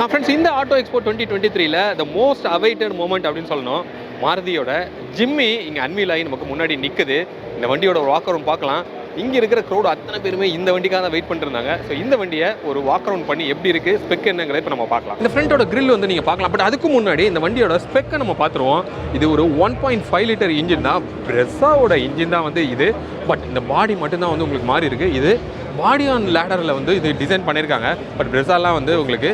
Friends, இந்த auto expo 2023ல the most awaited moment அப்படின்னு சொல்லணும். மாருதியோட ஜிம்மி இங்கே அன்வீல் ஆகி நமக்கு முன்னாடி நிற்குது. இந்த வண்டியோட ஒரு வாக் அரவுண்ட் பார்க்கலாம். இங்கே இருக்கிற க்ரௌட் அத்தனை பேருமே இந்த வண்டிக்காக தான் வெயிட் பண்ணிருந்தாங்க. ஸோ இந்த வண்டியை ஒரு வாக் அரவுண்ட் பண்ணி எப்படி இருக்குது, ஸ்பெக் என்னங்கிறத இப்போ நம்ம பார்க்கலாம். இந்த ஃப்ரண்டோட கிரில் வந்து நீங்கள் பார்க்கலாம். பட் அதுக்கு முன்னாடி இந்த வண்டியோட ஸ்பெக்கை நம்ம பார்த்துருவோம். இது ஒரு 1.5 லிட்டர் இன்ஜின் தான். பிரெஸ்ஸாவோட இன்ஜின் தான் வந்து இது. பட் இந்த பாடி மட்டும்தான் வந்து உங்களுக்கு மாறி இருக்குது. இது பாடி ஆன் லேடரில் வந்து இது டிசைன் பண்ணியிருக்காங்க. பட் பிரெஸ்ஸாலாம் வந்து உங்களுக்கு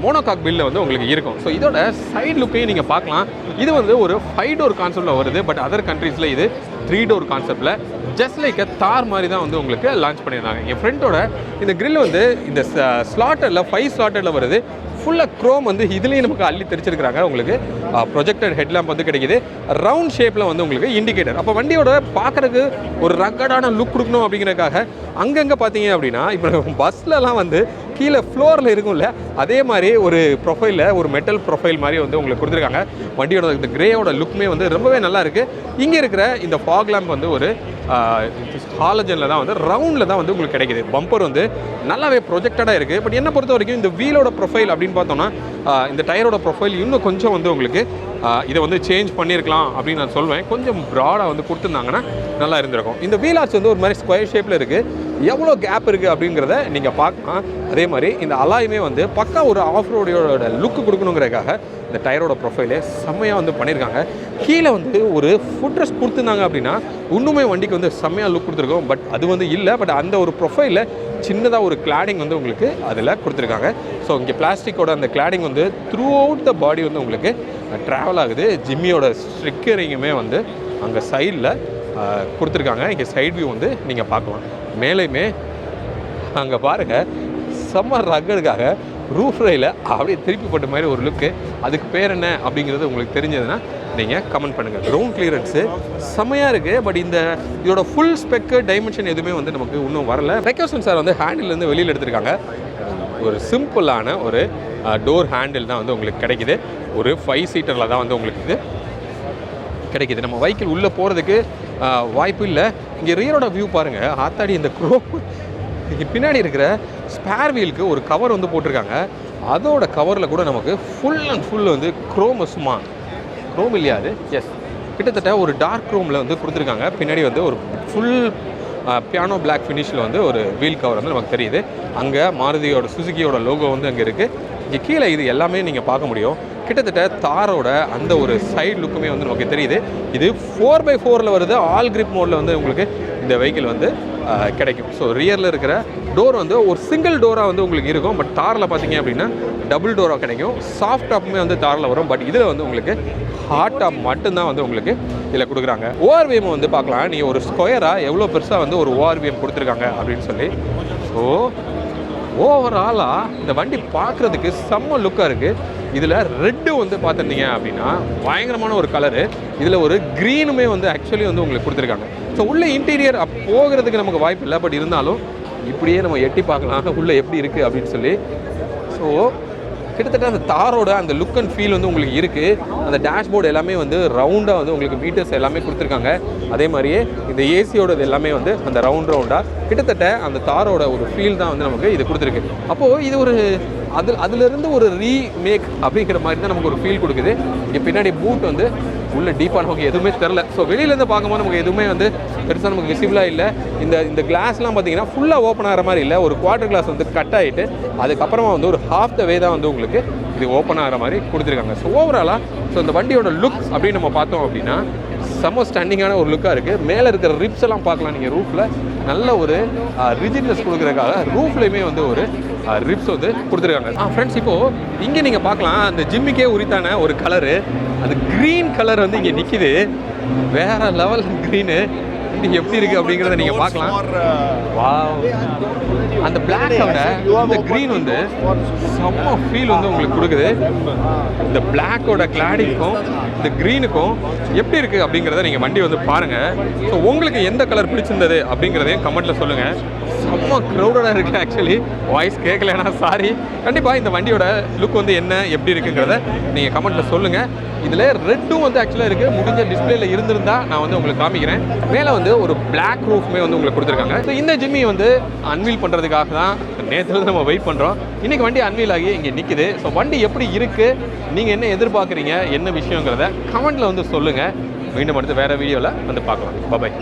மோனோகாக் பில்லில் வந்து உங்களுக்கு இருக்கும். ஸோ இதோட சைடு லுக்கையும் நீங்கள் பார்க்கலாம். இது வந்து ஒரு 5 டோர் கான்செப்டில் வருது. பட் அதர் கண்ட்ரீஸில் இது 3 டோர் கான்செப்டில் ஜஸ்ட் லைக் தார் மாதிரி தான் வந்து உங்களுக்கு லான்ச் பண்ணியிருந்தாங்க. என் ஃப்ரெண்டோட இந்த கிரில் வந்து இந்த ஸ்லாட்டரில் 5 ஸ்லாட்டரில் வருது. ஃபுல்லாக க்ரோம் வந்து இதுலேயும் நமக்கு அள்ளி தெரிச்சிருக்கிறாங்க. உங்களுக்கு ப்ரொஜெக்டட் ஹெட்லாம்ப் வந்து கிடைக்கிது. ரவுண்ட் ஷேப்பில் வந்து உங்களுக்கு இண்டிகேட்டர். அப்போ வண்டியோட பார்க்குறதுக்கு ஒரு ரக்கடான லுக் கொடுக்கணும் அப்படிங்கிறதுக்காக அங்கங்கே பார்த்தீங்க அப்படின்னா இப்போ பஸ்லலாம் வந்து கீழே ஃப்ளோரில் இருக்கும்ல, அதே மாதிரி ஒரு ப்ரொஃபைலில் ஒரு மெட்டல் ப்ரொஃபைல் மாதிரி வந்து உங்களுக்கு கொடுத்துருக்காங்க. வண்டியோட இந்த கிரேயோட லுக்குமே வந்து ரொம்பவே நல்லா இருக்குது. இங்கே இருக்கிற இந்த ஃபாக் லேம்ப் வந்து ஒரு ஹாலஜனில் தான் வந்து ரவுண்டில் தான் வந்து உங்களுக்கு கிடைக்கிது. பம்பர் வந்து நல்லாவே ப்ரொஜெக்டடாக இருக்குது. பட் என்னை பொறுத்த வரைக்கும் இந்த வீலோட ப்ரொஃபைல் அப்படின்னு பார்த்தோன்னா இந்த டயரோட ப்ரொஃபைல் இன்னும் கொஞ்சம் வந்து உங்களுக்கு இதை வந்து சேஞ்ச் பண்ணியிருக்கலாம் அப்படின்னு நான் சொல்வேன். கொஞ்சம் ப்ராடாக வந்து கொடுத்துருந்தாங்கன்னா நல்லா இருந்திருக்கும். இந்த வீல் ஆர்ச் வந்து ஒரு மாதிரி ஸ்கொயர் ஷேப்பில் இருக்குது. எவ்வளோ கேப் இருக்குது அப்படிங்கிறத நீங்கள் பார்க்கலாம். அதே மாதிரி இந்த அலாயுமே வந்து பக்கா ஒரு ஆஃப் ரோடோட லுக்கு கொடுக்கணுங்கிறதுக்காக இந்த டயரோட ப்ரொஃபைலே செம்மையாக வந்து பண்ணியிருக்காங்க. கீழே வந்து ஒரு ஃபுட் ரெஸ்ட் கொடுத்துருந்தாங்க அப்படின்னா இன்னுமே வண்டிக்கு வந்து செம்மையாக லுக் கொடுத்துருக்கோம். பட் அது வந்து இல்லை. பட் அந்த ஒரு ப்ரொஃபைலில் சின்னதாக ஒரு கிளாடிங் வந்து உங்களுக்கு அதில் கொடுத்துருக்காங்க. ஸோ இங்கே பிளாஸ்டிக்கோட அந்த கிளாடிங் வந்து த்ரூ அவுட் த பாடி வந்து உங்களுக்கு ட்ராவல் ஆகுது. ஜிம்மியோட ஸ்ட்ரிக்கரிங்குமே வந்து அங்கே சைடில் கொடுத்துருக்காங்க. இங்கே சைட் வியூ வந்து நீங்கள் பார்க்கலாம். மேலேயுமே அங்கே பாருங்கள், செம்ம ரக்கடுக்காக ரூஃப் ரயில அப்படியே திருப்பி போட்ட மாதிரி ஒரு லுக்கு. அதுக்கு பேர் என்ன அப்படிங்கிறது உங்களுக்கு தெரிஞ்சதுன்னா நீங்கள் கமெண்ட் பண்ணுங்கள். கிரவுண்ட் கிளியரன்ஸு செம்மையாக இருக்குது. பட் இதோட ஃபுல் ஸ்பெக்கு டைமென்ஷன் எதுவுமே வந்து நமக்கு இன்னும் வரல. ரெக்கோசன் சார் வந்து ஹேண்டில்லேருந்து வெளியில் எடுத்திருக்காங்க. ஒரு சிம்பிளான ஒரு டோர் ஹேண்டில் தான் வந்து உங்களுக்கு கிடைக்கிது. ஒரு 5 சீட்டரில் தான் வந்து உங்களுக்கு இது கிடைக்கிது. நம்ம வெஹிக்கிள் உள்ளே போகிறதுக்கு வாய்ப்பு இல்லை. இங்கே ரியரோட வியூ பாருங்கள். ஆத்தாடி இந்த க்ரோம் இங்கே பின்னாடி இருக்கிற ஸ்பேர் வீலுக்கு ஒரு கவர் வந்து போட்டிருக்காங்க. அதோட கவரில் கூட நமக்கு ஃபுல் அண்ட் ஃபுல் வந்து குரோமஸ்மா க்ரோம் இல்லையா அது, எஸ், கிட்டத்தட்ட ஒரு டார்க் க்ரோமில் வந்து கொடுத்துருக்காங்க. பின்னாடி வந்து ஒரு ஃபுல் பியானோ பிளாக் ஃபினிஷில் வந்து ஒரு வீல் கவர் வந்து நமக்கு தெரியுது. அங்கே மாருதியோட சுசுகியோட லோகோ வந்து அங்கே இருக்குது. இங்கே கீழே இது எல்லாமே நீங்கள் பார்க்க முடியும். கிட்டத்தட்ட தாரோட அந்த ஒரு சைடு லுக்குமே வந்து நமக்கு தெரியுது. இது 4x4 வருது. ஆல் கிரிப் மோடில் வந்து உங்களுக்கு இந்த வெஹிக்கிள் வந்து கிடைக்கும். ஸோ ரியரில் இருக்கிற டோர் வந்து ஒரு சிங்கிள் டோராக வந்து உங்களுக்கு இருக்கும். பட் தாரில் பார்த்தீங்க அப்படின்னா டபுள் டோராக கிடைக்கும். சாஃப்ட் டாப்புமே வந்து தாரில் வரும். பட் இதில் வந்து உங்களுக்கு ஹாட் டாப் மட்டும்தான் வந்து உங்களுக்கு இதில் கொடுக்குறாங்க. ஓஆர்விஎம் வந்து பார்க்கலாம். நீங்கள் ஒரு ஸ்கொயராக எவ்வளோ பெருசாக வந்து ஒரு ஓஆர்விஎம் கொடுத்துருக்காங்க அப்படின்னு சொல்லி. ஸோ ஓவராலாக இந்த வண்டி பார்க்குறதுக்கு செம்ம லுக்காக இருக்குது. இதில் ரெட்டு வந்து பார்த்துருந்தீங்க அப்படின்னா பயங்கரமான ஒரு கலரு. இதில் ஒரு க்ரீனுமே வந்து ஆக்சுவலி வந்து உங்களுக்கு கொடுத்துருக்காங்க. ஸோ உள்ளே இன்டீரியர் போகிறதுக்கு நமக்கு வாய்ப்பு இல்லை. பட் இருந்தாலும் இப்படியே நம்ம எட்டி பார்க்கலாம் உள்ளே எப்படி இருக்குது அப்படின்னு சொல்லி. ஸோ கிட்டத்தட்ட அந்த தாரோட அந்த லுக் அண்ட் ஃபீல் வந்து உங்களுக்கு இருக்குது. அந்த டேஷ்போர்டு எல்லாமே வந்து ரவுண்டாக வந்து உங்களுக்கு மீட்டர்ஸ் எல்லாமே கொடுத்துருக்காங்க. அதே மாதிரியே இந்த ஏசியோடது எல்லாமே வந்து அந்த ரவுண்டாக கிட்டத்தட்ட அந்த தாரோட ஒரு ஃபீல் தான் வந்து நமக்கு இது கொடுத்துருக்கு. அப்போது இது ஒரு அதுலேருந்து ஒரு ரீமேக் அப்படிங்கிற மாதிரி தான் நமக்கு ஒரு ஃபீல் கொடுக்குது. இங்கே பின்னாடி பூட் வந்து உள்ள டீப்பாக நமக்கு எதுவுமே தெரில. ஸோ வெளியிலேருந்து பார்க்கும்போது நமக்கு எதுவுமே வந்து பெருசாக நமக்கு விசிபிளாக இல்லை. இந்த கிளாஸ்லாம் பார்த்தீங்கன்னா ஃபுல்லாக ஓப்பன் ஆகிற மாதிரி இல்லை. ஒரு குவார்டர் கிளாஸ் வந்து கட் ஆகிட்டு அதுக்கப்புறமா வந்து ஒரு ஹாஃப் த வே தான் வந்து உங்களுக்கு இது ஓப்பன் ஆகிற மாதிரி கொடுத்துருக்காங்க. ஸோ ஓவராலாக இந்த வண்டியோட லுக் அப்படின்னு நம்ம பார்த்தோம் அப்படின்னா செம்ம ஸ்டாண்டிங்கான ஒரு லுக்காக இருக்குது. மேலே இருக்கிற ரிப்ஸ் எல்லாம் பார்க்கலாம். நீங்கள் ரூஃபில் நல்ல ஒரு ரிஜிட்னஸ் கொடுக்குறதுக்காக ரூஃப்லேயுமே வந்து ஒரு ரிப்ஸ் வந்து கொடுத்துருக்காங்க. ஃப்ரெண்ட்ஸ், இப்போது இங்கே நீங்கள் பார்க்கலாம் அந்த ஜிம்மிக்கே உரித்தான ஒரு கலரு, அது க்ரீன் கலர் வந்து இங்கே நிற்கிது. வேறு லெவல் க்ரீனு எப்படி இருக்குது அப்படிங்கிறத நீங்கள் பார்க்கலாம். வாவ், அந்த பிளாக்கோட இந்த க்ரீன் வந்து செம்ம ஃபீல் வந்து உங்களுக்கு கொடுக்குது. இந்த பிளாக்கோட கிளாடிங்க்கும் இந்த க்ரீனுக்கும் எப்படி இருக்குது அப்படிங்கிறத நீங்கள் வண்டி வந்து பாருங்கள். ஸோ உங்களுக்கு எந்த கலர் பிடிச்சிருந்தது அப்படிங்கிறதையும் கமெண்ட்டில் சொல்லுங்கள். செம்ம க்ரௌடடாக இருக்குது. ஆக்சுவலி வாய்ஸ் கேட்கலன்னா சாரி. கண்டிப்பாக இந்த வண்டியோட லுக் வந்து என்ன எப்படி இருக்குங்கிறத நீங்கள் கமெண்ட்டில் சொல்லுங்கள். இதில் ரெட்டும் வந்து ஆக்சுவலாக இருக்குது. முடிஞ்ச டிஸ்பிளேல இருந்திருந்தா நான் வந்து உங்களுக்கு காமிக்கிறேன். மேலே வந்து ஒரு பிளாக் ரூஃப்மே வந்து உங்களுக்கு கொடுத்துருக்காங்க. ஸோ இந்த ஜிம்மி வந்து அன்வீல் பண்ணுறதுக்காக தான் நேற்று நம்ம வெயிட் பண்ணுறோம். இன்றைக்கி வண்டி அன்வீல் ஆகி இங்கே நிற்குது. ஸோ வண்டி எப்படி இருக்குது, நீங்கள் என்ன எதிர்பார்க்குறீங்க, என்ன விஷயங்கிறத கமெண்ட்டில் வந்து சொல்லுங்கள். மீண்டும் அடுத்து வேறு வீடியோவில் வந்து பார்க்கலாம். பாய்.